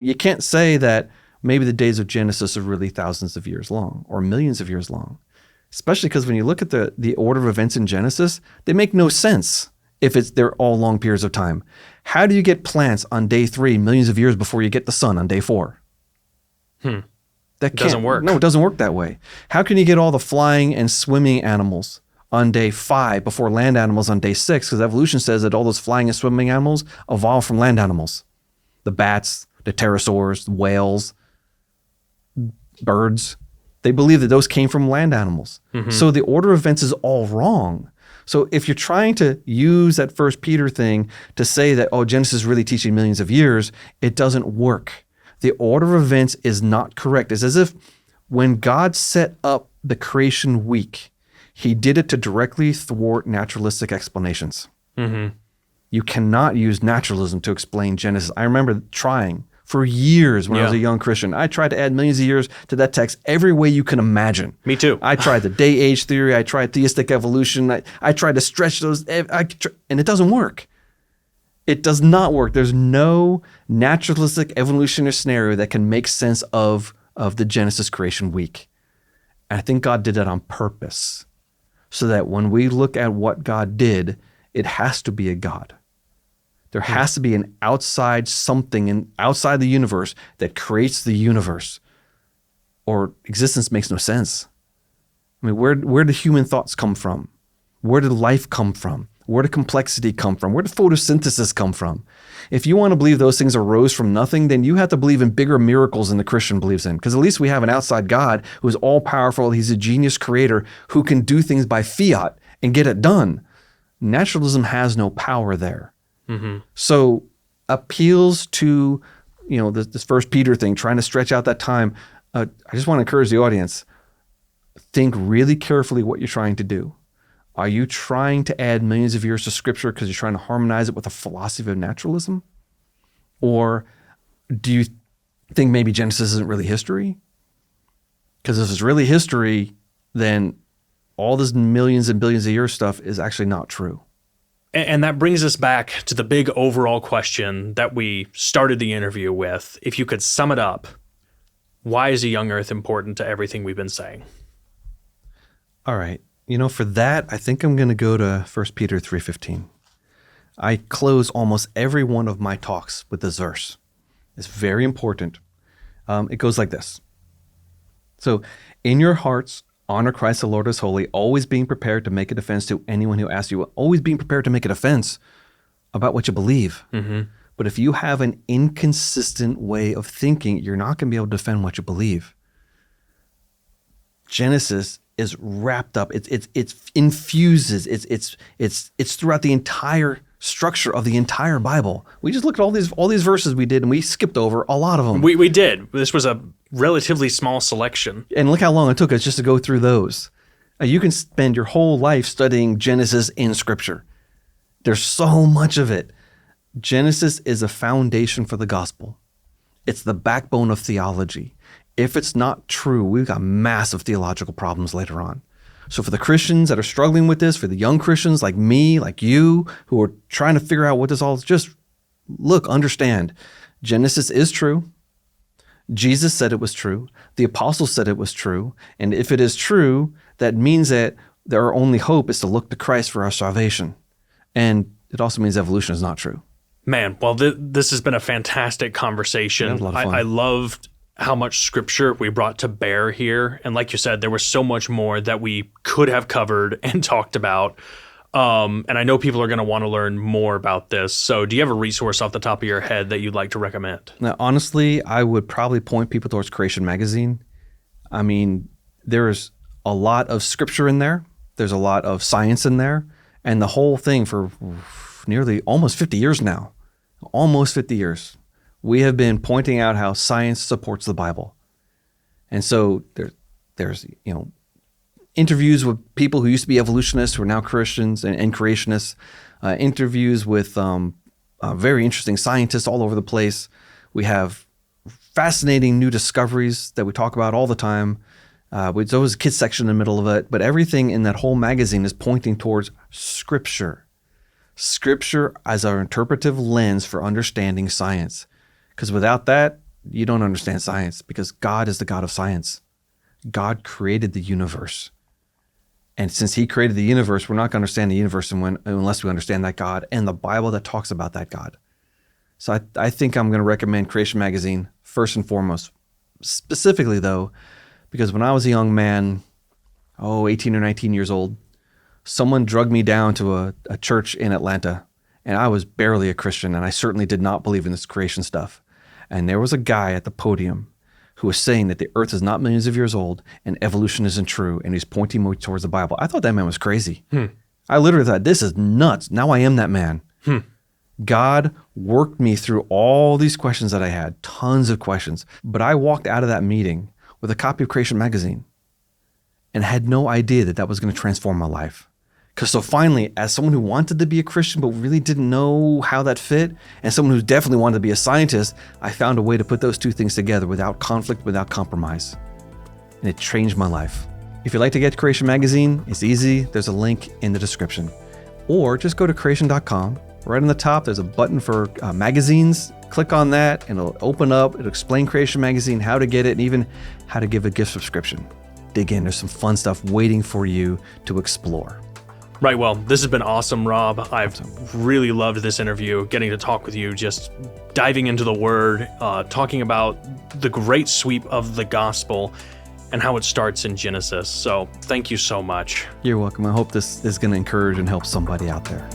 You can't say that maybe the days of Genesis are really thousands of years long or millions of years long, especially because when you look at the order of events in Genesis, they make no sense if they're all long periods of time. How do you get plants on day 3 millions of years before you get the sun on day 4? That doesn't work. No, it doesn't work that way. How can you get all the flying and swimming animals on day 5 before land animals on day 6? Because evolution says that all those flying and swimming animals evolved from land animals. The bats, the pterosaurs, the whales, birds. They believe that those came from land animals. So the order of events is all wrong. So if you're trying to use that First Peter thing to say that, oh, Genesis is really teaching millions of years, it doesn't work. The order of events is not correct. It's as if when God set up the creation week, he did it to directly thwart naturalistic explanations. You cannot use naturalism to explain Genesis. I remember trying for years when I was a young Christian. I tried to add millions of years to that text every way you can imagine. Me too. I tried the day-age theory. I tried theistic evolution. I tried to stretch those, and it doesn't work. It does not work. There's no naturalistic evolutionary scenario that can make sense of the Genesis creation week. And I think God did that on purpose so that when we look at what God did, it has to be a God. There has to be an outside something outside the universe that creates the universe, or existence makes no sense. I mean, where do human thoughts come from? Where did life come from? Where did complexity come from? Where did photosynthesis come from? If you want to believe those things arose from nothing, then you have to believe in bigger miracles than the Christian believes in, because at least we have an outside God who is all-powerful. He's a genius creator who can do things by fiat and get it done. Naturalism has no power there. So appeals to, this First Peter thing, trying to stretch out that time. I just want to encourage the audience, think really carefully what you're trying to do. Are you trying to add millions of years to Scripture because you're trying to harmonize it with a philosophy of naturalism? Or do you think maybe Genesis isn't really history? Because if it's really history, then all this millions and billions of years stuff is actually not true. And that brings us back to the big overall question that we started the interview with. If you could sum it up, why is a young earth important to everything we've been saying? All right. For that, I think I'm going to go to 1 Peter 3:15. I close almost every one of my talks with this verse. It's very important. It goes like this. So, in your hearts, honor Christ the Lord as holy, always being prepared to make a defense to anyone who asks you, always being prepared to make a defense about what you believe. But if you have an inconsistent way of thinking, you're not going to be able to defend what you believe. Genesis is wrapped up. It infuses. It's throughout the entire structure of the entire Bible. We just looked at all these verses we did, and we skipped over a lot of them. We did. This was a relatively small selection. And look how long it took us just to go through those. You can spend your whole life studying Genesis in Scripture. There's so much of it. Genesis is a foundation for the gospel. It's the backbone of theology. If it's not true, we've got massive theological problems later on. So for the Christians that are struggling with this, for the young Christians like me, like you, who are trying to figure out what this all is, just look, understand. Genesis is true. Jesus said it was true. The apostles said it was true. And if it is true, that means that our only hope is to look to Christ for our salvation. And it also means evolution is not true. Man, well, this has been a fantastic conversation. That was a lot of fun. I loved how much Scripture we brought to bear here. And like you said, there was so much more that we could have covered and talked about. And I know people are going to want to learn more about this. So do you have a resource off the top of your head that you'd like to recommend? Now, honestly, I would probably point people towards Creation Magazine. I mean, there's a lot of Scripture in there. There's a lot of science in there. And the whole thing for nearly almost 50 years now, we have been pointing out how science supports the Bible. And so there's interviews with people who used to be evolutionists who are now Christians and creationists, interviews with very interesting scientists all over the place. We have fascinating new discoveries that we talk about all the time. There's always a kids section in the middle of it, but everything in that whole magazine is pointing towards Scripture. Scripture as our interpretive lens for understanding science. Because without that, you don't understand science, because God is the God of science. God created the universe. And since he created the universe, we're not going to understand the universe unless we understand that God and the Bible that talks about that God. So I think I'm going to recommend Creation Magazine first and foremost. Specifically, though, because when I was a young man, 18 or 19 years old, someone drugged me down to a church in Atlanta, and I was barely a Christian, and I certainly did not believe in this creation stuff. And there was a guy at the podium who was saying that the earth is not millions of years old and evolution isn't true, and he's pointing me towards the Bible. I thought that man was crazy. I literally thought, this is nuts. Now I am that man. God worked me through all these questions that I had, tons of questions. But I walked out of that meeting with a copy of Creation Magazine and had no idea that that was going to transform my life. Because so finally, as someone who wanted to be a Christian but really didn't know how that fit, and someone who definitely wanted to be a scientist, I found a way to put those two things together without conflict, without compromise. And it changed my life. If you'd like to get Creation Magazine, it's easy. There's a link in the description. Or just go to creation.com. Right on the top, there's a button for magazines. Click on that and it'll open up. It'll explain Creation Magazine, how to get it, and even how to give a gift subscription. Dig in. There's some fun stuff waiting for you to explore. Right. Well, this has been awesome, Rob. I've really loved this interview, getting to talk with you, just diving into the Word, talking about the great sweep of the gospel and how it starts in Genesis. So thank you so much. You're welcome. I hope this is going to encourage and help somebody out there.